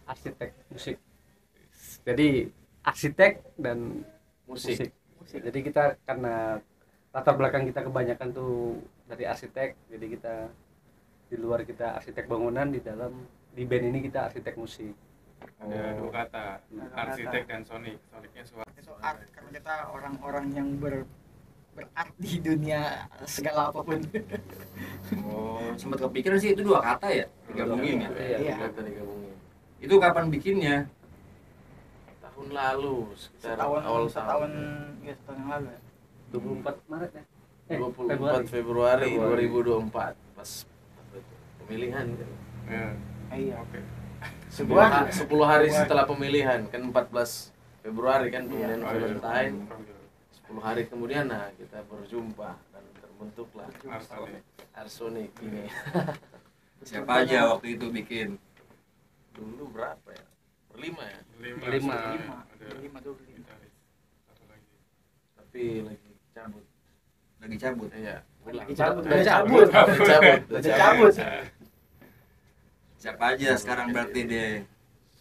arsitek musik. Jadi arsitek dan musik. Jadi kita karena latar belakang kita kebanyakan tuh dari arsitek, jadi kita di luar kita arsitek bangunan, di band ini kita arsitek musik. Ada dua kata, arsitek dan sonik. Soniknya suara. Itu art, karena kita orang-orang yang berart di dunia segala apapun. Oh, sempat kepikiran sih itu dua kata ya digabungin ya. Iya. Kata digabungin. Itu kapan bikinnya? Tahun lalu sekitar Setahun tahun ya setahun yang lalu ya. 24 Maret ya. 24 Februari 2024 pas pemilihan kan. Ya, Iya. oke. 10 hari setelah pemilihan kan 14 Februari kan pemilihan Iya. Valentine. 10 hari kemudian kita berjumpa dan terbentuklah Arsonik ini. Siapa aja waktu itu bikin? Dulu berapa ya? Berlima ya? Lima. Lima tuh beli. Satu lagi. Tapi lagi cabut. Lagi cabut. Iya. Lagi cabut. Udah Cabut. cabut. Siapa aja sekarang berarti deh?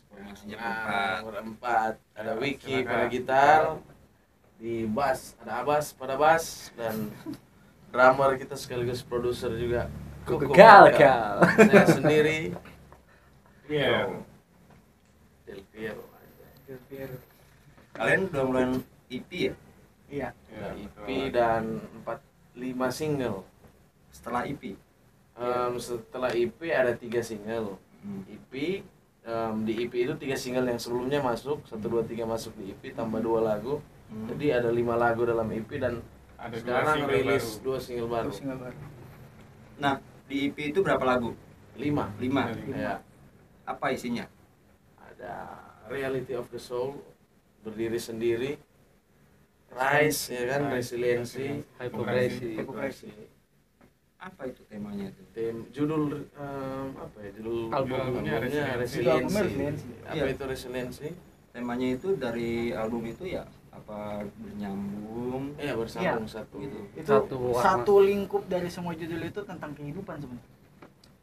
Formasinya berempat. Berempat. Ada Wiki Silakan. pada gitar, di bass ada Abbas pada bass, dan drummer kita sekaligus produser juga Koko Gal. Saya sendiri Iya. Del Piero. Kalian udah mulai EP ya? Iya. Ada EP dan 5 single. Setelah EP? Setelah EP ada 3 single. EP di EP itu 3 single yang sebelumnya masuk, 1, 2, 3 masuk di EP tambah 2 lagu. Jadi ada 5 lagu dalam EP dan Ada dua sekarang single rilis baru. 2 single baru. Single baru. Nah, di EP itu berapa lagu? 5. 5. Ya, Apa isinya? ada Reality of the Soul, Berdiri Sendiri, Rise ya kan, Resiliensi, Hipokrasi. Hipokrasi. Apa itu temanya itu? Judul apa ya? Judul Albumnya albumnya Resiliensi. Resiliensi. Apa Iya. itu Resiliensi? Temanya itu dari album itu ya apa bernyambung? Iya, bersambung satu. Gitu. Itu Satu warna. satu lingkup dari semua judul itu tentang kehidupan sebenarnya.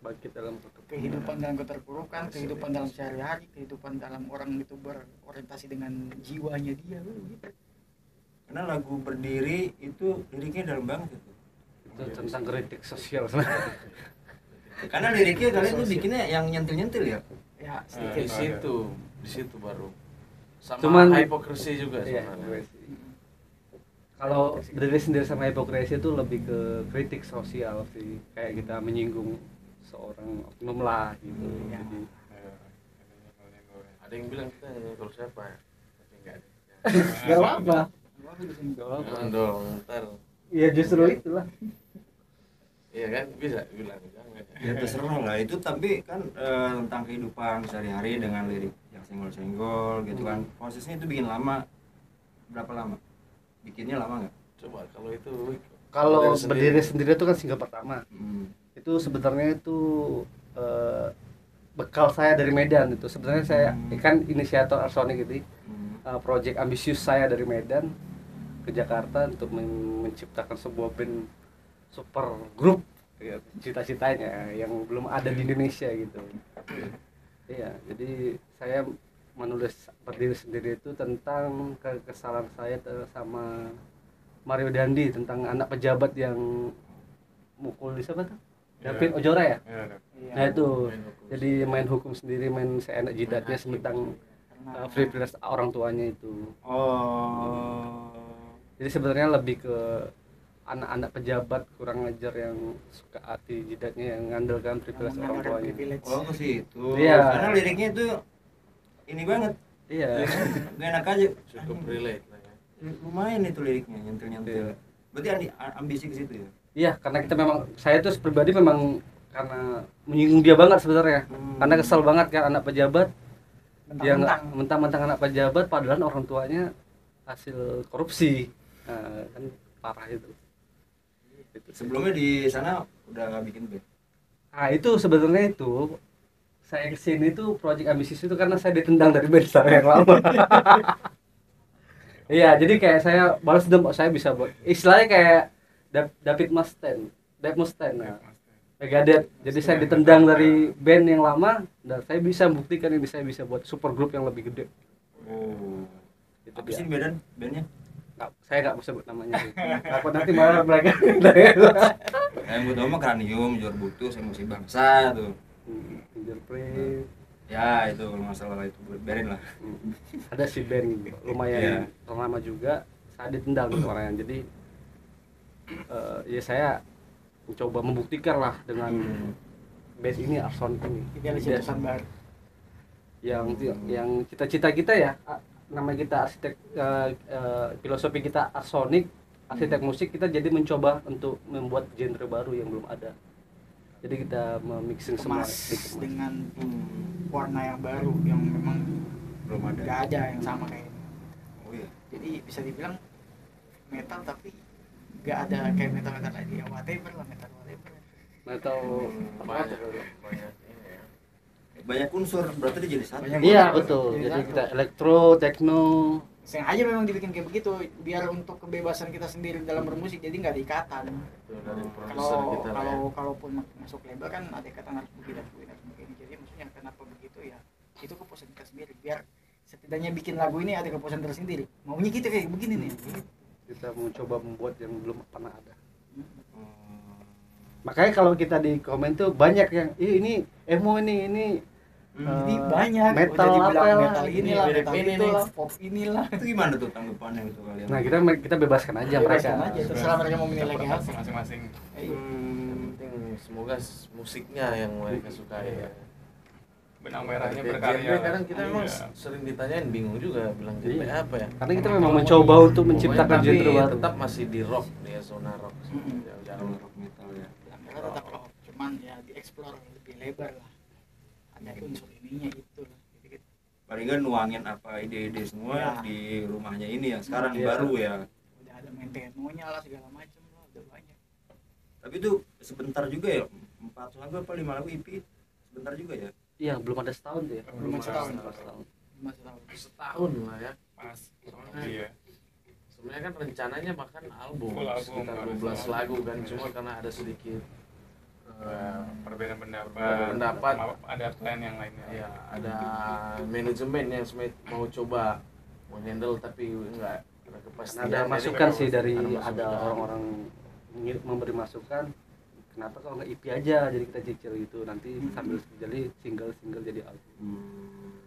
Bangkit dalam kutub. Kehidupan dalam keterpurukan, kehidupan dalam sehari-hari, kehidupan dalam orang itu berorientasi dengan jiwanya dia gitu. Karena lagu Berdiri itu liriknya dalam banget itu. Itu tentang kritik sosial. Karena liriknya kalian tuh bikinnya yang nyentil-nyentil ya. Ya, Di sedikit. situ baru. Sama Cuman- Hipokrasi juga Iya, sebenarnya. kalau Berdiri Sendiri sama Hipokrasi itu lebih ke kritik sosial sih, kayak kita menyinggung seorang oknum lah gitu. Iya. Jadi Ada yang bilang kita kalau siapa ya? Tapi enggak ada. nggak apa-apa. Nggak Jangan dong, ntar. Ya justru itulah. Iya kan, bisa bilang jangan ya. Ya terserah lah itu, tapi kan tentang kehidupan sehari-hari dengan lirik yang senggol-senggol gitu kan. Prosesnya itu bikin lama. Berapa lama? Bikinnya lama nggak? Coba kalau itu Kalau Berdiri Berdiri Sendiri itu kan single pertama. Itu sebenarnya itu bekal saya dari Medan. Itu sebenarnya saya kan inisiator Arsonik itu, project ambisius saya dari Medan ke Jakarta untuk menciptakan sebuah band super grup ya, cita-citanya yang belum ada di Indonesia gitu. Iya, jadi saya menulis Berdiri Sendiri itu tentang kekesalan saya sama Mario Dandi, tentang anak pejabat yang mukul di siapa tuh? David Ojora ya? Iya, Nah itu, main hukum. jadi main hukum sendiri, main seenak jidatnya tentang free press orang tuanya itu. Oh. Jadi sebenarnya lebih ke anak-anak pejabat kurang ajar yang suka hati jidatnya, yang ngandalkan free press orang tuanya. Oh ke situ. Iya. Karena liriknya itu ini banget. Iya. Gak enak aja. Cukup relate lah ya. Lumayan itu liriknya nyentil-nyentil. Iya. Berarti ambisi ke situ ya. Iya, karena kita memang, saya tuh pribadi memang karena menyinggung dia banget sebenarnya. Karena kesel banget kan anak pejabat yang mentang-mentang anak pejabat padahal orang tuanya hasil korupsi. Nah, kan parah itu. Sebelumnya di sana udah nggak bikin band. Nah itu sebenarnya itu saya kesini tuh project ambisius itu karena saya ditendang dari band saya yang lama. Iya, jadi kayak saya balas dendam, saya bisa buat istilahnya kayak David Mustaine. Nah, Megadeth. Jadi saya ditendang dari band yang lama dan saya bisa membuktikan ini saya bisa buat super grup yang lebih gede. Oh. Itu Apa dia. sih beda bandnya? Saya nggak mau sebut namanya sih. Takut nanti malah mereka. Yang gue tau mah Cranium, Jor Butuh, Emosi Bangsa tuh. Fingerprint. Ya itu kalau masalah itu biarin lah. Ada si band lumayan ternama juga. Saya ditendang orangnya. Jadi ya saya mencoba membuktikan lah dengan band ini Arsonic ini. Idealis jurusan baru. Yang cita-cita kita ya, nama kita arsitek, filosofi kita Arsonic, arsitek musik, kita jadi mencoba untuk membuat genre baru yang belum ada. Jadi kita memixing semua Kemas dengan warna yang baru yang memang Belum ada. nggak ada yang sama kayak ini. Oh iya. Jadi bisa dibilang metal tapi nggak ada kayak metal lagi ya, whatever lah, metal whatever. atau banyak banyak ini ya. Banyak unsur, berarti dia jadi satu. Banyak. iya betul. Jadi Jadi satu. kita elektro, techno. Sengaja memang dibikin kayak begitu biar untuk kebebasan kita sendiri dalam bermusik, jadi nggak ada ikatan. Itu dari produser Kalau kita lah ya. kalaupun masuk label kan ada ikatan harus begini harus begini. Jadi maksudnya kenapa begitu ya? Itu kepuasan kita sendiri. Biar setidaknya bikin lagu ini ada kepuasan tersendiri. Maunya kita kayak begini nih. Kita mencoba membuat yang belum pernah ada. Hmm. Makanya kalau kita di komen tuh banyak yang ini emo ini Jadi banyak metal udah dibilang apa lah, metal inilah, mirip metal ini itulah, nih. pop inilah. Itu gimana tuh tanggapannya itu kalian? nah kita bebaskan aja mereka. Bebaskan aja, terserah mereka mau menilai kayak apa. masing-masing. Iya. Yang penting semoga musiknya yang mereka sukai ya. Benang merahnya Genre berkarya. kadang kita memang Iya. sering ditanyain bingung juga bilang genre Iya. apa ya. Karena kita memang mencoba untuk menciptakan Pokoknya genre tapi baru. tetap masih di rock dia zona rock. Mm-mm. Jauh-jauh. Rock metal ya. Mereka tetap rock, cuman ya dieksplor lebih lebar lah. Ada unsur ininya itu lah. Dikit-dikit. Paling kan nuangin apa ide-ide semua Ya. di rumahnya ini ya. Sekarang Iya. baru ya. Udah ada main teknonya lah segala macam lah, udah banyak. Tapi itu sebentar juga ya. 4 lagu apa 5 lagu EP? Sebentar juga ya. Iya, belum ada setahun tuh ya. Belum ada setahun. Setahun. Masih tahu. Setahun lah ya. Pas. Soalnya Iya. sebenarnya kan rencananya bahkan album Full album, sekitar harus 12 album. lagu kan, cuma karena ada sedikit Perbedaan pendapat. Perbedaan pendapat. Ada plan yang lainnya. ya ada manajemen yang sebenarnya mau coba menghandle tapi enggak ada kepastian. Ada Jadi masukan mereka sih dari masukan. ada orang-orang memberi masukan. Kenapa kalau nggak EP aja, jadi kita cicil gitu nanti sambil jadi single jadi album.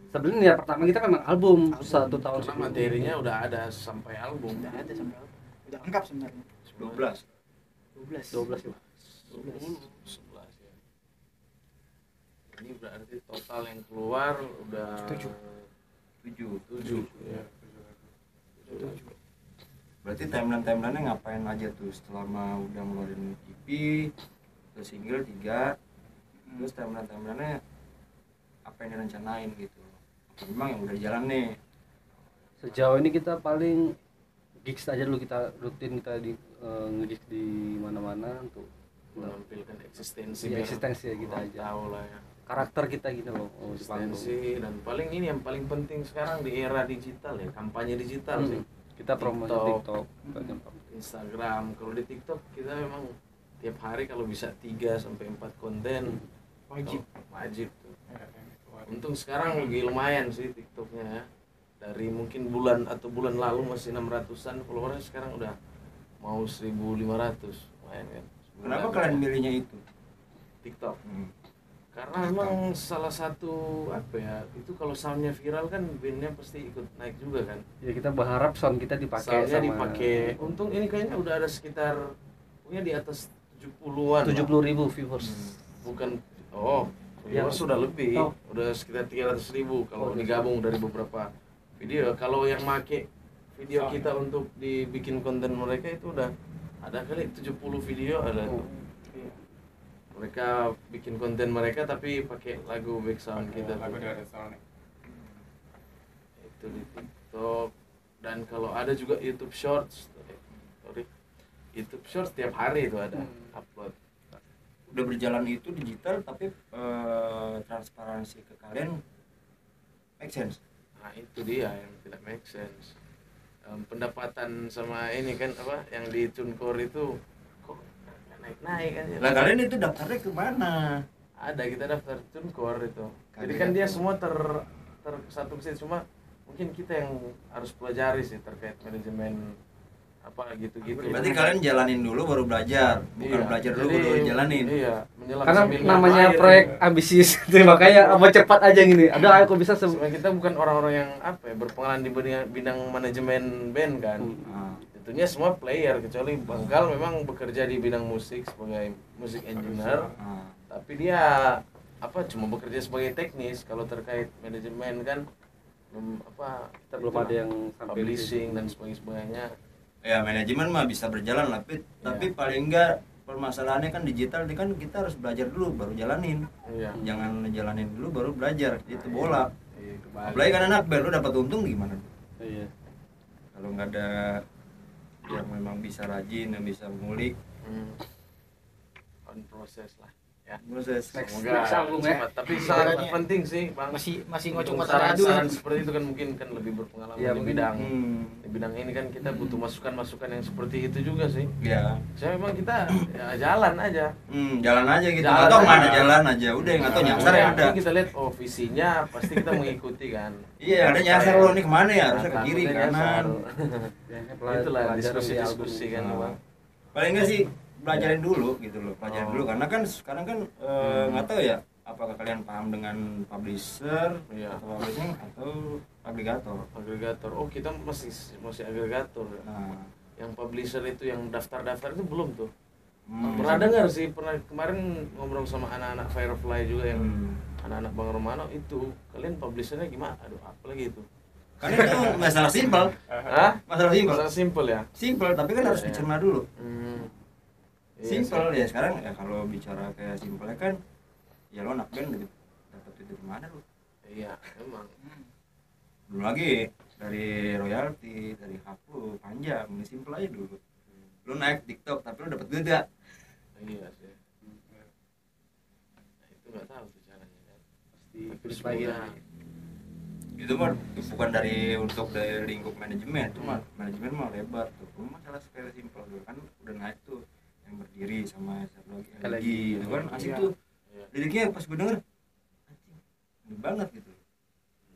Sebenarnya ya pertama kita memang album, 1 tahun Karena sebelum. materinya udah ada sampai album. Udah ada sampai udah lengkap sebenarnya. 12. 12. 12 ya. 11 ya. Ini berarti total yang keluar udah 7. 7 ya. Berarti timeline-nya ngapain aja tuh selama udah ngeluarin EP, terus single 3, terus timeline-nya apa yang direncanain gitu? Apa memang yang udah jalan nih? Sejauh ini kita paling gigs aja dulu, kita rutin kita di nge-gigs di mana-mana untuk Menampilkan eksistensi ya, biar eksistensi ya kita orang aja. tahu lah ya. Karakter kita gitu loh di panggung. Eksistensi dan paling ini yang paling penting sekarang di era digital ya, kampanye digital sih. Kita promosi TikTok. TikTok. Instagram. Kalau di TikTok kita memang tiap hari kalau bisa 3 sampai 4 konten Wajib. wajib tuh. Ya, yang keluar. Untung sekarang lagi lumayan sih TikToknya ya. Dari mungkin bulan bulan lalu masih 600-an followernya, sekarang udah mau 1.500. Lumayan kan. Kenapa Sebulan kalian milihnya itu? TikTok? Karena memang salah satu apa ya, itu kalau soundnya viral kan bandnya pasti ikut naik juga kan. Ya kita berharap sound kita dipakai Soundnya sama dipakai. Untung ini kayaknya udah ada sekitar punya di atas 70-an. 70.000 viewers. Bukan viewers sudah lebih. Oh. Udah sekitar 300.000 kalau Oh, digabung dari beberapa video. Kalau yang make video Sound. kita untuk dibikin konten mereka itu udah ada kali 70 video ada tuh. Mereka bikin konten mereka tapi pakai lagu background kita Lagu tuh. dari sound. Itu di TikTok, dan kalau ada juga YouTube Shorts. YouTube Shorts tiap hari itu ada upload. Udah berjalan itu digital tapi transparansi ke kalian make sense. Nah itu dia yang tidak make sense. Pendapatan sama ini kan apa yang di TuneCore itu kok naik aja. Lah kalian itu daftarnya ke mana? Ada, kita daftar TuneCore itu. Jadi Kalian kan dia daftar. semua satu ke situ, cuma mungkin kita yang harus pelajari sih terkait manajemen apa gitu-gitu. Berarti kalian jalanin dulu baru belajar, bukan Iya, belajar dulu jadi, baru jalanin. Iya, menyelam Karena sambil namanya ngapain. proyek ambisius itu makanya mau cepat aja gini. Ada aku bisa Sebenarnya kita bukan orang-orang yang apa ya, berpengalaman di bidang manajemen band kan. Ah. Tentunya semua player, kecuali Bangkal memang bekerja di bidang musik sebagai musik engineer, Ah. tapi dia apa cuma bekerja sebagai teknis. Kalau terkait manajemen kan apa kita belum ada yang sampai publishing dan sebagainya. Ya manajemen mah bisa berjalan lah, tapi paling enggak permasalahannya kan digital, ini kan kita harus belajar dulu baru jalanin. Iya. Jangan jalanin dulu baru belajar. Itu bola. Iya, kebalik. Apalagi kan anak band lu dapat untung gimana? Iya. Kalau nggak ada yang memang bisa rajin, yang bisa ngulik, On proses lah. Ya. proses. Semoga next album ya. cepat. Tapi sangat Ibaratnya penting sih, Bang. masih Untuk ngocok mata adu. saran-saran seperti itu kan mungkin kan lebih berpengalaman Iya, di mungkin. bidang Hmm. di bidang ini kan kita butuh masukan-masukan yang seperti itu juga sih. Ya. Saya memang kita ya jalan aja. Jalan aja gitu. Jalan Atau aja. mana jalan aja. Udah nggak tahu nyasar ya Yang udah. penting kita lihat oh visinya pasti kita mengikuti kan. Iya, ada nyasar lo nih kemana ya? Harusnya ke Nah, kiri takutnya kanan. nyasar. Itulah diskusi-diskusi kan, Nah, Bang. paling nggak sih belajarin dulu gitu loh, pelajarin dulu karena kan sekarang kan nggak tahu ya apakah kalian paham dengan publisher Iya. atau publishing atau agregator. Agregator. Oh, kita masih agregator. Nah, Yang publisher itu yang daftar-daftar itu belum tuh. hmm. Pernah dengar sih, pernah kemarin ngobrol sama anak-anak Firefly juga yang Hmm. anak-anak Bang Romano itu. Kalian publishernya gimana? Aduh, apa lagi itu? Karena itu masalah simpel, Hah? masalah simpel, Masalah simple ya. simpel tapi kan harus Iya. dicerna dulu. Iya, Simpel sih. ya sekarang ya kalau bicara kayak simpelnya kan ya lo anak band dapat itu dari mana lo? Iya, emang. Belum lagi dari royalti, dari hak lo panjang, ini simpel aja dulu. Lo naik TikTok tapi lo dapat duit gak? Iya sih. Nah, itu nggak tahu tuh caranya kan. Pasti Terus semoga- lagi. Itu mah bukan dari lingkup manajemen, cuma manajemen mah lebar tuh. Cuma masalah sepele simpel tuh kan udah naik tuh yang berdiri sama satu lagi itu kan asik Iya. tuh. Iya. Liriknya pas gue denger anjing, ini banget gitu.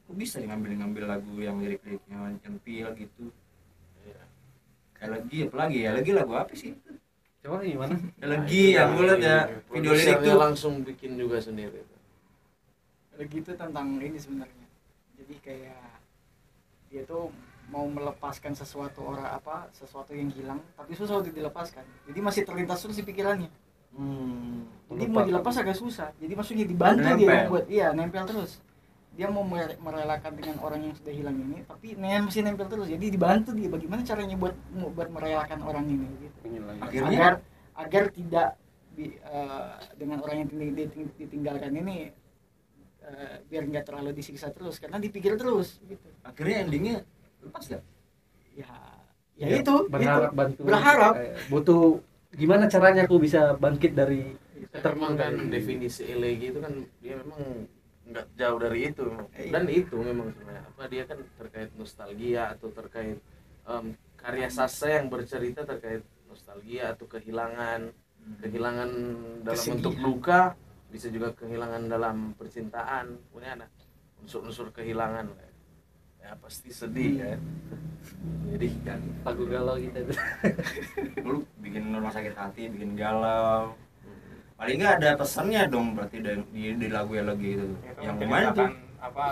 Kok bisa ngambil lagu yang lirik-liriknya centil gitu. Iya. Lagi apalagi ya lagi lagu apa sih? Coba gimana? Lagi yang gue liat ya video lirik Produsernya tuh. langsung bikin juga sendiri. Lagi itu tentang ini sebenarnya. Jadi kayak dia tuh mau melepaskan sesuatu sesuatu yang hilang tapi susah untuk dilepaskan. Jadi masih terlintas terus di pikirannya. Jadi mau dilepas agak susah. Jadi maksudnya dibantu Nempel. dia buat nempel terus. Dia mau merelakan dengan orang yang sudah hilang ini tapi masih nempel terus. Jadi dibantu dia bagaimana caranya buat merelakan orang ini gitu. Akhirnya Agar tidak dengan orang yang ditinggalkan ini biar nggak terlalu disiksa terus karena dipikir terus gitu. akhirnya endingnya lepas gak? Ya Ya, itu berharap itu. bantu. Berharap. Butuh gimana caranya aku bisa bangkit dari Memang kan definisi elegi itu kan dia memang nggak jauh dari itu Iya. dan itu memang sebenarnya apa dia kan terkait nostalgia atau terkait karya sastra yang bercerita terkait nostalgia atau kehilangan dalam Kesedihan. bentuk duka, bisa juga kehilangan dalam percintaan, punya ada unsur-unsur kehilangan ya pasti sedih kan, jadi kan lagu galau kita itu. Lu bikin rumah sakit hati, bikin galau. Paling nggak ada pesannya dong berarti di lagu yang lagi itu. Itu Yang main tuh menceritakan apa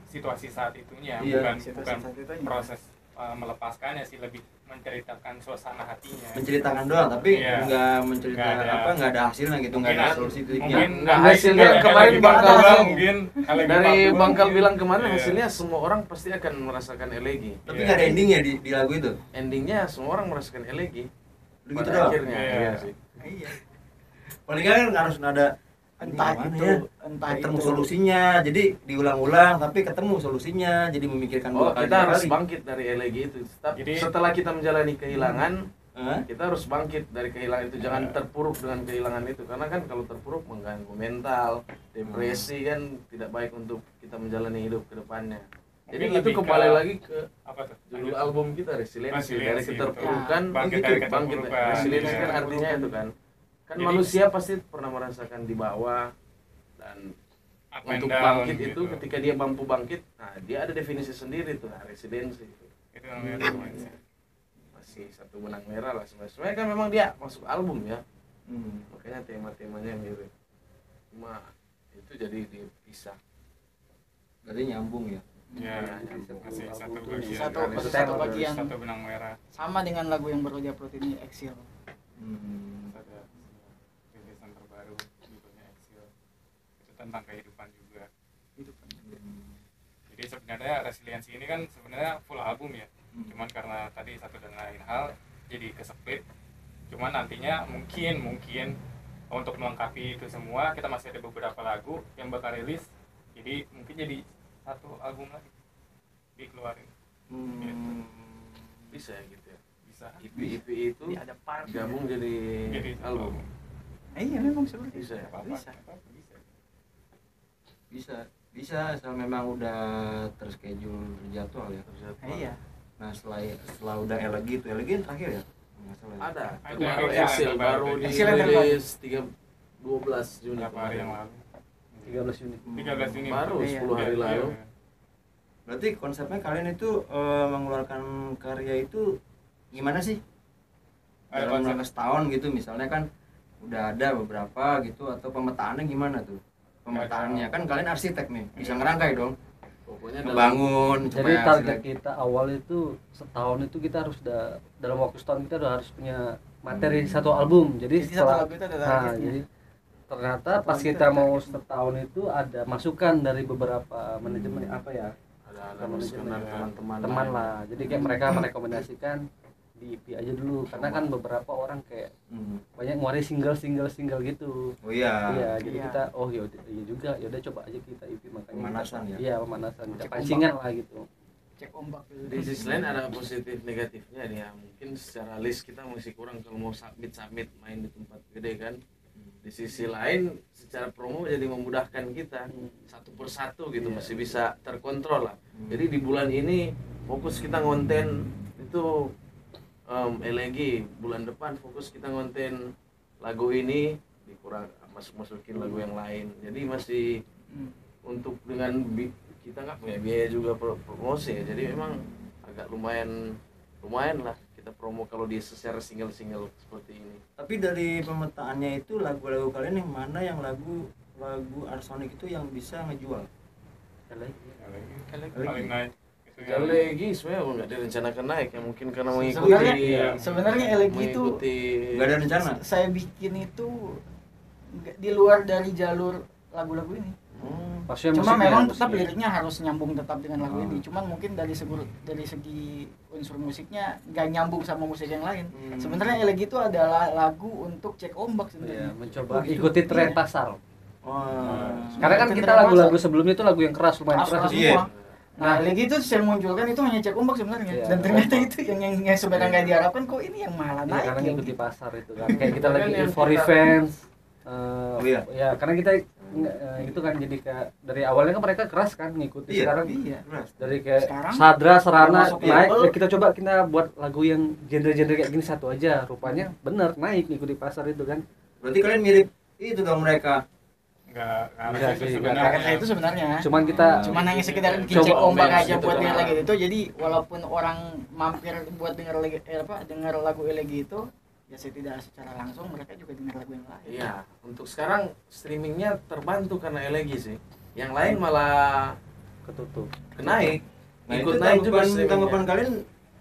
situasi saat itunya, Iya, bukan situasi bukan saat itunya. proses melepaskannya sih, lebih menceritakan suasana hatinya. menceritakan doang tapi Iya. nggak menceritakan Nggak ada. nggak ada hasilnya gitu, nggak ada Mungkin- solusi itu. mungkin nggak Enggak hasilnya sih, kemarin LG Bangkal Part dua bilang, mungkin LG dari Part dua Bangkal mungkin. bilang kemarin Iya. hasilnya semua orang pasti akan merasakan elegi. Tapi Iya. nggak ada endingnya di lagu itu. Endingnya semua orang merasakan elegi Lu gitu pada doang. akhirnya. Iya. Iya sih. Iya. Paling nggak kan harus ada Entah gimana itu, ya? entah ketemu itu. solusinya, jadi diulang-ulang tapi ketemu solusinya, jadi memikirkan Oh, dua kali kita harus kali. bangkit dari elegi itu. Jadi- Setelah kita menjalani kehilangan, Hah? kita harus bangkit dari kehilangan itu. Jangan terpuruk dengan kehilangan itu, karena kan kalau terpuruk mengganggu mental, depresi kan tidak baik untuk kita menjalani hidup ke depannya. Jadi Mungkin itu lebih kembali ke- lagi ke apa tuh? judul album kita, resiliensi. Dari Resiliensi, keterpurukan betul. Bangkit bangkit. dari keterpurukan. Resiliensi kan Iya. artinya itu kan Kan Jadi- manusia pasti pernah merasakan di bawah, dan up and untuk down bangkit itu gitu. ketika dia mampu bangkit, nah dia ada definisi sendiri tuh, nah, residensi Itu namanya residensi. masih satu benang merah lah sebenarnya kan memang dia masuk album ya, Hmm. makanya tema-temanya mirip, cuma itu jadi dipisah. Berarti nyambung ya. Ya, Nyambung. masih satu Album bagian. satu dari satu bagian satu benang merah. sama dengan lagu yang baru diupload ini Exil. Hmm. Ada rilisan terbaru judulnya Exile. Itu tentang kehidupan juga. Gitu kan. Jadi sebenarnya resiliensi ini kan sebenarnya full album ya. Cuman karena tadi satu dan lain hal jadi kesepit. Cuman nantinya mungkin untuk melengkapi itu semua kita masih ada beberapa lagu yang bakal rilis. Jadi mungkin jadi satu album lagi dikeluarin. Hmm. Bisa ya gitu ya, Bisa. EP itu Jadi ada part gabung jadi album. Iya memang seperti Bisa ya? Apa-apa, Bisa. apa-apa, bisa. Bisa asal memang udah terschedule terjadwal ya. Iya. Nah setelah udah elegi itu elegi yang terakhir ya. Nggak salah ya? Ada Ada baru yang Exil baru. baru Exil yang dirilis 12 Juni Berapa hari yang kemarin. lalu? 13 Juni 13 Juni. Baru Iya. 10 hari Iya, lalu. iya. Berarti konsepnya kalian itu mengeluarkan karya itu gimana sih? Dalam Konsep- jangka setahun gitu misalnya kan udah ada beberapa gitu atau pemetaannya gimana tuh? Pemetaannya kan kalian arsitek nih, bisa ngerangkai dong. Pokoknya dalam Ngebangun jadi supaya target hasilnya- kita awal itu setahun itu kita harus dalam waktu setahun kita udah harus punya materi satu album. Jadi Jadi satu setelah lagu itu ada nah, targetnya. jadi ternyata Satu pas lagu kita itu ada mau targetnya. setahun itu ada masukan dari beberapa manajemen apa ya ada Sama masukan manajemen dari ya. teman-teman teman lain. lah. Jadi kayak mereka merekomendasikan di EP aja dulu karena kan beberapa orang kayak Hmm. banyak ngeluarin single gitu. Oh iya. Iya, jadi Iya. kita oh yaudah, iya juga, yaudah coba aja kita EP makanya Pemanasan kita, ya? Iya, pemanasan. Kita Cek pancingan lah gitu. Cek ombak dulu. Di sisi lain ada positif negatifnya nih ya. Mungkin secara list kita masih kurang kalau mau submit main di tempat gede kan. Di sisi lain secara promo jadi memudahkan kita satu persatu gitu, Iya. masih bisa terkontrol lah. Jadi di bulan ini fokus kita ngonten itu elegi, bulan depan fokus kita ngonten lagu ini, dikurang masukin lagu yang lain. Jadi masih Hmm. untuk dengan kita nggak punya biaya juga promosi ya, jadi memang agak lumayan lah kita promo kalau di secara single seperti ini. Tapi dari pemetaannya itu lagu-lagu kalian yang mana yang lagu Arsonic itu yang bisa ngejual? Paling naik itu yang Elegi sebenarnya nggak direncanakan naik ya, mungkin karena Sebenarnya elegi itu mengikuti Nggak ada rencana? saya bikin itu di luar dari jalur lagu-lagu ini. Maksudnya Cuma musiknya, memang musiknya. tetap liriknya harus nyambung tetap dengan lagu Oh. ini. Cuman mungkin dari segi unsur musiknya nggak nyambung sama musik yang lain. Sebenarnya elegi itu adalah lagu untuk cek ombak Iya, sebenarnya. mencoba Oh, gitu. ikuti tren Iya. pasar. Wah. Karena kan Ikuti kita tren lagu-lagu pasar. sebelumnya itu lagu yang keras, lumayan Keras-keras keras. Iya. semua. Nah, elegi itu saya munculkan itu hanya cek ombak sebenarnya. Iya, Dan ternyata ombak. itu yang sebenarnya nggak diharapkan, kok ini yang malah Iya, naik karena ya. ngikuti pasar itu kan. Kayak kita Kan lagi yang for kita- revenge. iya. Ya, karena kita itu kan jadi kayak dari awalnya kan mereka keras kan ngikuti. Iya. Sekarang Iya. Keras. dari kayak Sekarang Sadra, Serana termasuk naik, label. ya kita coba kita buat lagu yang genre-genre kayak gini satu aja. Rupanya bener naik ngikuti pasar itu kan. Berarti kalian mirip itu dong mereka. enggak Enggak itu sih, sebenarnya. Karena itu sebenarnya Cuman kita cuman hanya sekedar bikin Coba cek ombak ambience aja gitu buat kan. denger lagi itu. Jadi walaupun orang mampir buat denger denger lagu elegi itu, ya saya tidak secara langsung mereka juga dengar lagu yang lain. Iya, untuk sekarang streamingnya terbantu karena elegi sih. Yang lain malah ketutup. naik. Nah, Ikut itu naik juga tanggapan streamingnya. kalian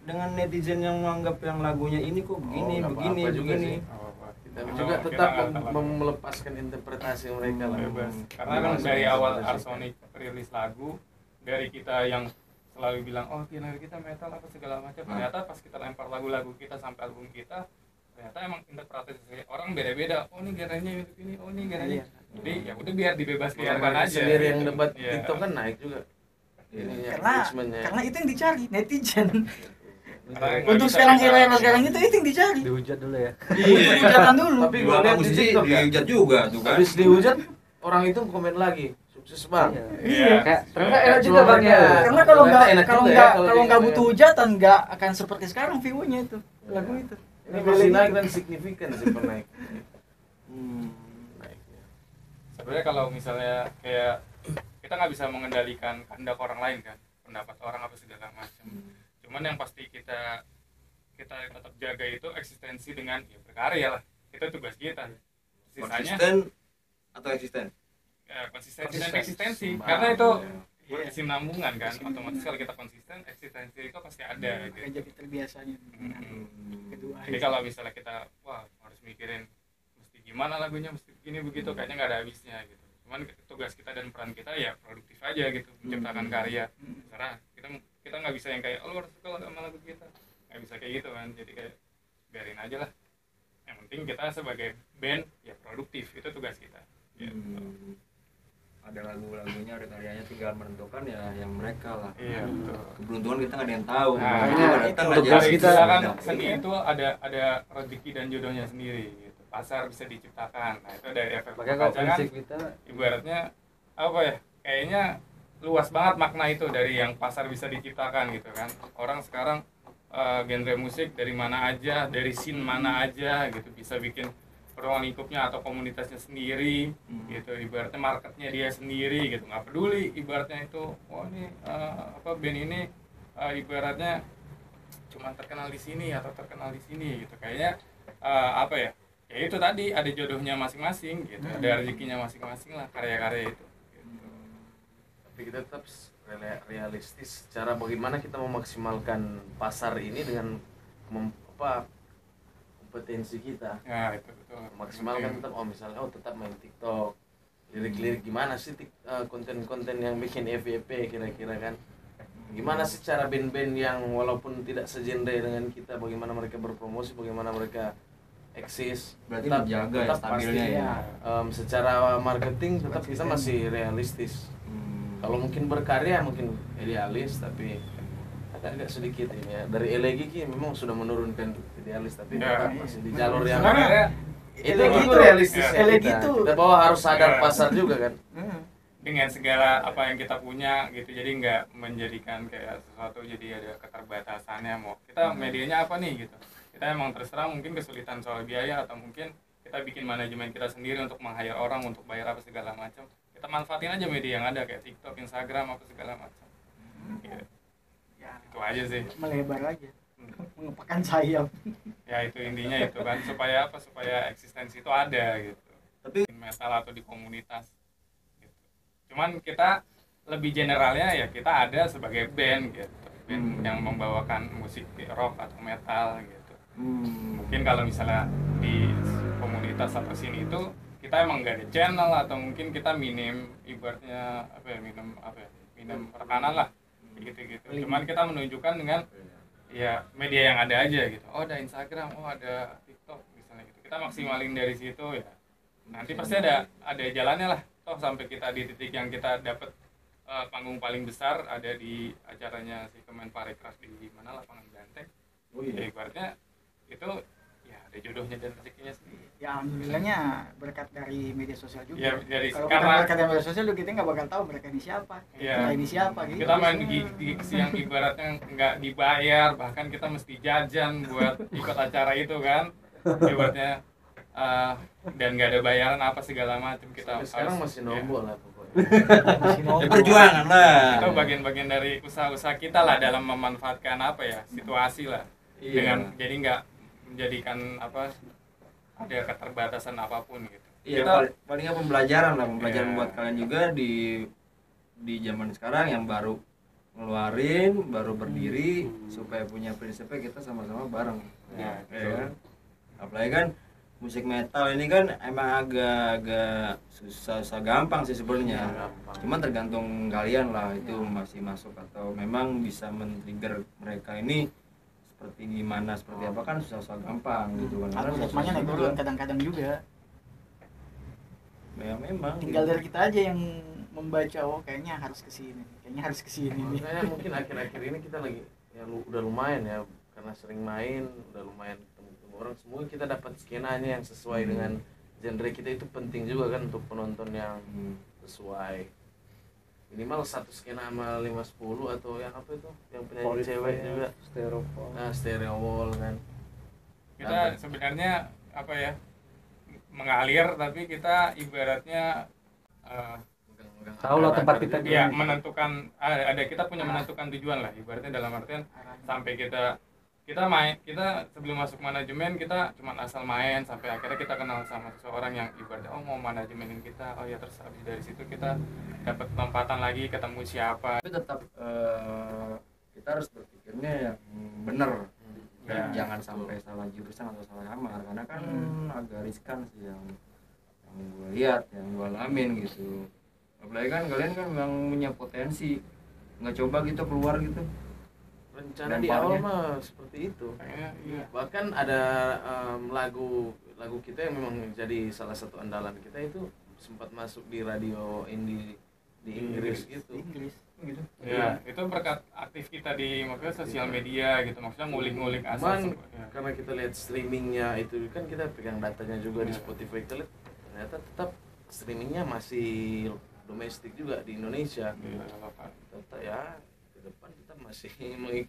dengan netizen yang menganggap yang lagunya ini kok begini, nggak begini, apa-apa juga begini. sih. Apa-apa. Tapi Oh, juga kita tetap nggak terlalu melepaskan interpretasi mereka lah. bebas. Karena Bebas, kan dari bebas, awal bebas. Arsonic rilis lagu, dari kita yang selalu bilang oh genre kita metal apa segala macam, ternyata pas kita lempar lagu-lagu kita sampai album kita, ternyata emang interpretasi orang beda-beda. Oh ini genrenya ini, oh ini genrenya. Iya. Jadi ya udah biar dibebas biarkan Mereka aja. sendiri yang gitu. debat Iya. TikTok kan naik juga. Iya. Ininya, Karena engagementnya. itu yang dicari netizen. Karena nggak Untuk bisa sekarang bicara. era sekarang itu yang dicari. Dihujat dulu ya. Hujatan dulu. Tapi Dua gua lihat di musisi TikTok ya, dihujat juga tuh kan. habis dihujat orang itu komen lagi, sukses bang. Iya. Kayak ternyata Iya. enak juga bang ya. Karena kalau nggak Enak kalau juga ya nggak kalau kalau di- nggak butuh hujatan nggak akan seperti sekarang view-nya itu lagu itu. Ini masih naik dan signifikan sih penaik. naiknya. Sebenarnya kalau misalnya kayak kita nggak bisa mengendalikan kehendak orang lain kan, pendapat orang apa segala macam. Cuman yang pasti kita tetap jaga itu eksistensi dengan ya berkarya lah. Itu tugas kita. Sisanya Konsisten atau eksisten? konsistensi dan Konsisten. eksistensi. Sembang, Karena itu Iya. kesinambungan kan, otomatis kalau kita konsisten, eksistensi itu pasti ada. Kayak Gitu. jadi terbiasanya dengan kedua Jadi kalau misalnya kita wah harus mikirin mesti gimana lagunya, mesti begini begitu, kayaknya nggak ada habisnya gitu. Cuman tugas kita dan peran kita ya produktif aja gitu, menciptakan karya. Karena kita nggak bisa yang kayak lu harus suka sama lagu kita, nggak bisa kayak gitu kan. Jadi kayak biarin aja lah. Yang penting kita sebagai band ya produktif, itu tugas kita. Gitu. Ada lagu-lagunya, ada karyanya, tinggal menentukan ya yang mereka lah. Iya betul. Keberuntungan kita nggak ada yang tahu. Nah, Tiba-tiba itu datang tugas aja. kita kan Ada. seni itu ada rezeki dan jodohnya sendiri gitu. Pasar bisa diciptakan. Nah, itu dari efek Makanya kalau kaca kan prinsip kita ibaratnya apa ya? Kayaknya luas banget makna itu dari yang pasar bisa diciptakan gitu kan. Orang sekarang genre musik dari mana aja, dari scene mana aja gitu bisa bikin ruang lingkupnya atau komunitasnya sendiri gitu, ibaratnya marketnya dia sendiri gitu, nggak peduli ibaratnya itu ini band ini ibaratnya cuma terkenal di sini atau terkenal di sini gitu, kayaknya ya itu tadi ada jodohnya masing-masing gitu, ada rezekinya masing-masing lah karya-karya itu gitu. Tapi kita tetap realistis cara bagaimana kita memaksimalkan pasar ini dengan kompetensi kita. Nah itu betul, Maksimalkan tetap tetap main TikTok, lirik-lirik gimana sih konten-konten yang bikin FYP kira-kira kan, gimana sih cara band-band yang walaupun tidak segenre dengan kita, bagaimana mereka berpromosi, bagaimana mereka eksis, Berarti menjaga ya stabilnya pasti, ya. secara marketing tetap kita masih realistis. Kalau mungkin berkarya mungkin idealis, tapi agak sedikit ini ya. Dari elegi memang sudah menurunkan idealis, tapi Ya. tetap masih di jalur yang sebenarnya itu Elegi gitu tuh- realistis elegi kita. tuh- Kita bahwa harus sadar Ya. pasar juga kan. dengan segala apa yang kita punya gitu, jadi nggak menjadikan kayak sesuatu jadi ada keterbatasannya, mau kita medianya apa nih gitu, kita emang terserah mungkin kesulitan soal biaya atau mungkin kita bikin manajemen kita sendiri untuk meng-hire orang untuk bayar apa segala macam, kita manfaatin aja media yang ada kayak TikTok, Instagram apa segala macam gitu. Ya, Itu aja sih. melebar aja, mengepakkan sayap. Ya itu intinya itu kan, supaya eksistensi itu ada gitu, Tapi di metal atau di komunitas gitu. Cuman kita lebih generalnya ya kita ada sebagai band gitu, band yang membawakan musik rock atau metal gitu. Mungkin kalau misalnya di komunitas atau sini itu kita emang nggak ada channel atau mungkin kita minim ibaratnya minim rekanan lah gitu. Cuman kita menunjukkan dengan ya media yang ada aja gitu. Oh ada Instagram, oh ada TikTok misalnya gitu. Kita maksimalin dari situ ya. Nanti pasti ada jalannya lah. Toh sampai kita di titik yang kita dapat panggung paling besar ada di acaranya si Kemenparekraf di mana lapangan Banteng. Ya ibaratnya itu ya ada jodohnya dan rezekinya sendiri. Ya alhamdulillahnya berkat dari media sosial juga. Ya dari Kalau karena kita berkat dari media sosial kita nggak bakal tahu mereka ini siapa, Iya. kita ini siapa gitu. kita main di yang ibaratnya nggak dibayar, bahkan kita mesti jajan buat ikut acara itu kan ibaratnya dan nggak ada bayaran apa segala macam, kita Sampai sekarang harus- masih ya, nombor lah pokoknya. Masih ya nongkrong. perjuangan lah. itu bagian-bagian dari usaha-usaha kita lah dalam memanfaatkan situasi lah, dengan jadi nggak menjadikan ada keterbatasan apapun gitu. Iya, Kita palingnya pembelajaran Iya. buat kalian juga di zaman sekarang yang baru ngeluarin, baru berdiri supaya punya prinsipnya kita sama-sama bareng. Ya, Ya kan? Apalagi kan musik metal ini kan emang agak susah gampang sih sebenarnya. Gampang. Cuman tergantung kalian lah itu masih masuk atau memang bisa men-trigger mereka ini seperti gimana, seperti apa kan susah gampang gitu kan. Karena Algoritmanya naik turun kadang-kadang juga. ya memang Tinggal gitu. dari kita aja yang membaca, oh kayaknya harus kesini nih. Makanya mungkin akhir-akhir ini kita lagi ya udah lumayan ya, karena sering main, udah lumayan ketemu orang, semua kita dapat skenanya yang sesuai dengan genre kita. Itu penting juga kan untuk penonton yang sesuai, minimal satu skena sama 5-10 atau yang apa itu yang penyanyi cewek juga, Styrofoam. stereo wall kan. kita sebenarnya mengalir, tapi kita ibaratnya Tahu lah tempat kita di ya mana. menentukan ada kita punya menentukan tujuan lah, ibaratnya dalam artian sampai kita main, kita sebelum masuk manajemen kita cuma asal main sampai akhirnya kita kenal sama seseorang yang ibaratnya oh mau manajemenin kita, oh ya terus habis dari situ kita dapat lompatan lagi ketemu siapa. Tapi tetap kita harus berpikirnya yang benar dan jangan sampai salah jurusan atau salah kamar, karena kan agak riskan sih yang gue lihat, yang gue alamin gitu. Apalagi kan kalian kan memang punya potensi, nggak coba gitu keluar gitu. Rencana Dan di awal parnya. mah seperti itu. Kayaknya iya. Bahkan ada lagu kita yang memang jadi salah satu andalan kita itu sempat masuk di radio indie di Inggris gitu. Inggris Gitu. Ya, itu berkat aktif kita di maksudnya sosial media gitu, maksudnya ngulik-ngulik asal. Cuman Ya. karena kita lihat streamingnya itu kan kita pegang datanya juga di Spotify, kita lihat ternyata tetap streamingnya masih domestik juga di Indonesia. Iya, lokal. Tetap ya ke depan kita masih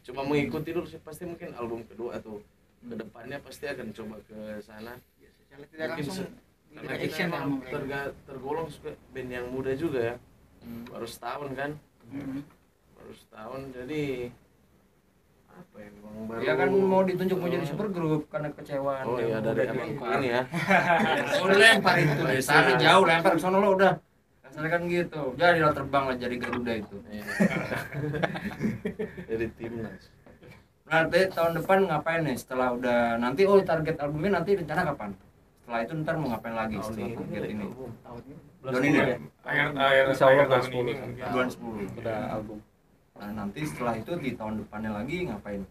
cuma mengikuti dulu sih, pasti mungkin album kedua atau ke depannya pasti akan coba ke sana. ya, secara tidak Mungkin langsung karena di kita action lah emang sama mereka. tergolong suka band yang muda juga ya, baru setahun kan, baru setahun jadi apa ya, memang baru Ya kan mau ditunjuk mau jadi supergroup karena kecewaan. oh yang iya dari udah emang dilempar. ini ya. Oh, lempar itu dari sana jauh, lempar ke sono lo udah. Kasarnya kan gitu. Jadi lo terbang lah jadi Garuda itu. Iya. Jadi timnas. Nanti tahun depan ngapain nih setelah udah nanti target albumnya nanti rencana kapan? Setelah itu ntar mau ngapain lagi Tahun setelah target ini ini? album. Tahun ini Bulan Tahun ini 10 ya? Akhir Insya Allah akhir tahun bulan ini 10. mungkin. Bulan 10. Udah album. Nah, nanti setelah itu di tahun depannya lagi ngapain?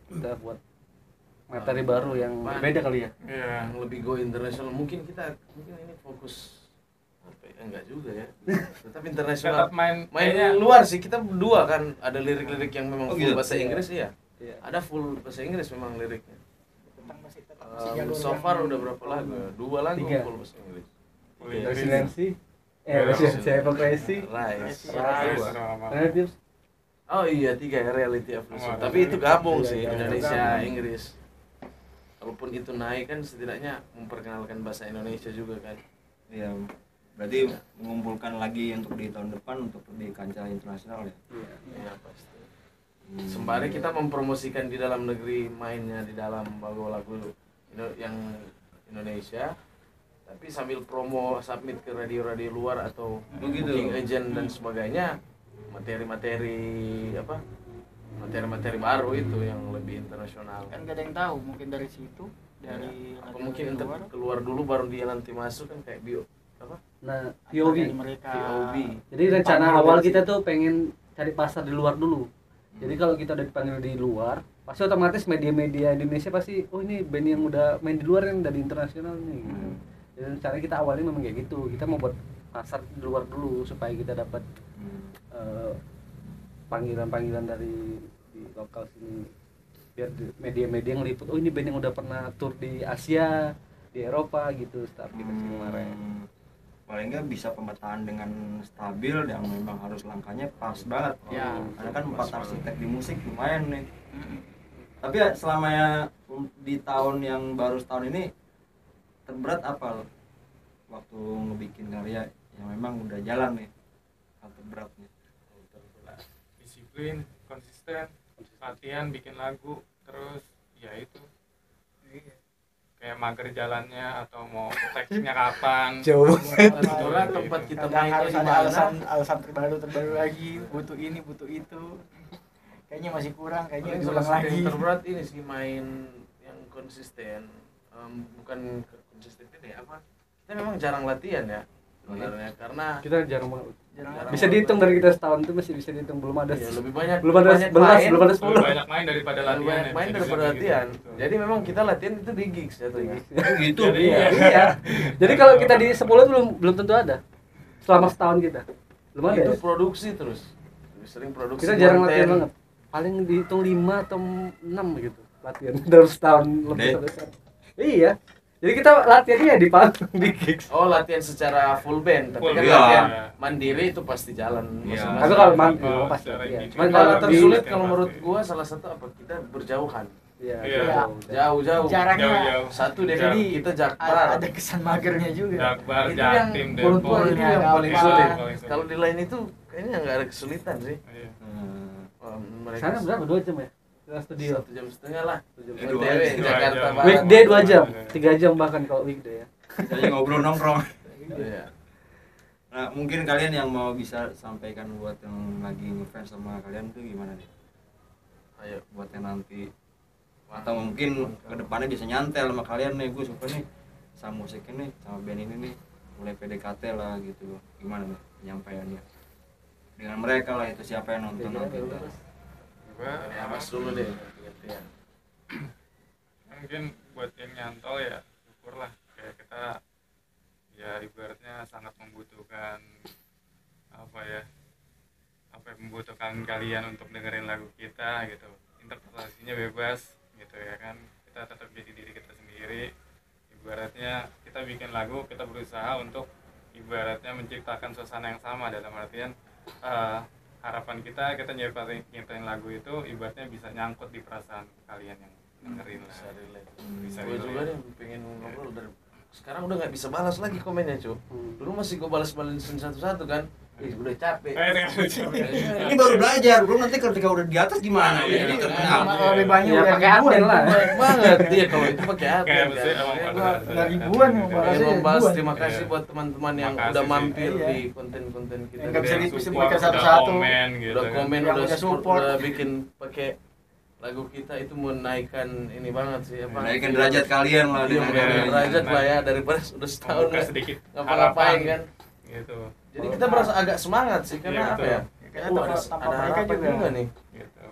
Kita buat materi baru yang Apaan? beda kali ya. Iya. Yang lebih go internasional mungkin ini fokus apa ya? Enggak juga ya. Tetap internasional. Tetap main Mainnya luar sih, kita berdua kan ada lirik-lirik yang memang Oh, full gitu? bahasa Inggris iya. Iya. Ada full bahasa Inggris memang liriknya. tentang masih jalur So yang- far udah berapa lagu? 2 lagu 3. full bahasa Inggris. Residensi. Ya, Residensi Hypocrisy. Rise. Rise, Dua. sama. Relatives. Oh iya 3 ya, Reality of the Soul. Oh, Tapi itu gabung iya, sih, iya, Indonesia, gabung. Inggris. Kalaupun itu naik kan setidaknya memperkenalkan bahasa Indonesia juga kan. Ya, berarti mengumpulkan lagi untuk di tahun depan untuk di kancah internasional ya. Iya. Iya pasti. Sembari kita mempromosikan di dalam negeri, mainnya di dalam lagu-lagu yang Indonesia, tapi sambil promo submit ke radio-radio luar atau Begitu. booking agent dan sebagainya, materi-materi baru itu yang lebih internasional. kan gak ada yang tahu, mungkin dari situ dari Apa radio mungkin luar, ntar keluar dulu baru dia nanti masuk kan kayak bio apa Nah, atau dari POV. mereka POV. Jadi rencana Panggil awal dari kita tuh pengen cari pasar di luar dulu. Jadi kalau kita udah dipanggil di luar, pasti otomatis media-media Indonesia pasti, oh ini band yang udah main di luar yang dari internasional nih. Gitu. Jadi cara kita awalnya memang kayak gitu. Kita mau buat pasar di luar dulu supaya kita dapat panggilan-panggilan dari di lokal sini. Biar media-media yang liput, oh ini band yang udah pernah tur di Asia, di Eropa gitu, setelah aplikasi kemarin. Paling nggak bisa pemetaan dengan stabil yang memang harus langkahnya pas banget. Ya, Karena kan 4 pas arsitek di musik lumayan nih. Tapi ya selama ya di tahun yang baru setahun ini terberat apa waktu ngebikin karya yang memang udah jalan nih, hal terberatnya? Disiplin, konsisten, latihan, bikin lagu, terus ya itu kayak mager jalannya atau mau teksnya kapan. Jauh. Itulah tempat kita kadang mainnya harus di ada mana. alasan terbaru lagi, butuh ini butuh itu, kayaknya masih kurang, kayaknya Paling salah ulang satu lagi. yang terberat ini sih main yang konsisten. Bukan konsisten ini apa? Kita memang jarang latihan ya sebenarnya karena Kita jarang banget. Jarang- Bisa dihitung dari kita setahun itu masih bisa dihitung, belum ada. ya, lebih banyak Belum ada 11, belum ada Lebih 10. banyak main daripada lebih latihan. banyak ya, main bisa daripada dibilang latihan. gitu. Jadi memang kita latihan itu di gigs jatuhnya. Gitu. Jadi, Iya. iya. Iya. Jadi kalau kita di 10 belum tentu ada. Selama setahun kita. Belum ada. Itu Ya? produksi terus. Lebih sering produksi. Kita jarang konten. latihan banget. Paling dihitung 5 atau 6 gitu latihan dalam setahun lebih Deh. sampai sekarang. Iya. Jadi kita latihannya di panggung di gigs. Oh latihan secara full band, tapi Full kan band. latihan Iya. mandiri itu pasti jalan. Iya. Tapi kalau manggung Oh, pasti secara latihan. individu. Cuman Kalau kalau di tersulit Latihan kalau pasti. menurut gua salah satu apa kita berjauhan. Iya, Iya. Jauh-jauh. Jaraknya Jauh-jauh. Satu deh Jauh. kita Jakbar. ada kesan magernya juga. Jakbar, Itu yang Jatim, menurut Depok. gua itu yang paling Gampang. sulit. Paling sulit. Kalau di lain itu kayaknya nggak ada kesulitan sih. Iya. Mereka Sana berapa 2 jam ya? Ke studio. 1,5 jam lah. 1 jam. Dua OTW jam. Jakarta Dua jam. Barat. Weekday 2 jam, 3 jam bahkan kalau weekday ya. Kita aja ngobrol nongkrong. Iya. Nah, mungkin kalian yang mau bisa sampaikan buat yang lagi ngefans sama kalian tuh gimana nih? Ayo. Buat yang nanti atau mungkin kedepannya bisa nyantel sama kalian nih, gue suka nih sama musik ini sama band ini nih, mulai PDKT lah gitu. Gimana nih penyampaiannya dengan mereka lah, itu siapa yang nonton kita? Gua Ya, Mas dulu deh. Ya. mungkin buat yang nyantol ya syukurlah, kayak kita ya ibaratnya sangat membutuhkan membutuhkan kalian untuk dengerin lagu kita gitu, interpretasinya bebas gitu ya kan, kita tetap jadi diri kita sendiri. Ibaratnya kita bikin lagu, kita berusaha untuk ibaratnya menciptakan suasana yang sama, dalam artian harapan kita nyiptain lagu itu ibaratnya bisa nyangkut di perasaan kalian yang dengerin lah. Bisa relate. Bisa Gue relate. juga nih pengen ngobrol dari sekarang udah nggak bisa balas lagi komennya cu. Dulu masih gue balas-balasin satu-satu kan. Udah capek. Ini baru belajar, belum nanti ketika udah di atas gimana? Iya, Ini iya. kenapa? Lebih banyak Ya, udah pakai ribuan. admin lah. Baik banget dia kalau itu pakai Kayak admin mesti kan. emang Makanya pada gua dasarnya dari kan. ribuan mau Iya. balas. pengen membahas ribuan. terima kasih Iya. buat teman-teman yang Makasih udah sih. mampir Iya. di konten-konten kita. Yang nggak bisa Udah disebutkan Udah satu-satu. komen gitu kan. komen, Yang udah udah support. udah bikin pakai lagu kita itu menaikkan ini banget sih apa? Naikkan derajat kalian lah Iya, dengan naikkan adanya. derajat lah ya daripada udah setahun Membuka nggak sedikit ngapa-ngapain harapan. kan. Gitu. Jadi kita merasa agak semangat sih karena Iya, apa betul. ya? Kayaknya tanpa mereka harapan juga. nih. Gitu.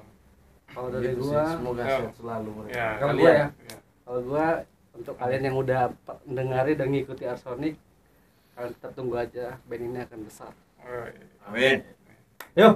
Kalau dari Gitu sih, gua, semoga Ya. sehat selalu mereka. Ya, Kalau kalian gua ya. ya. kalau gua untuk kalian yang udah mendengari dan ngikuti Arsonic, kalian tetap tunggu aja, band ini akan besar. Oh, iya. Amin. Yuk.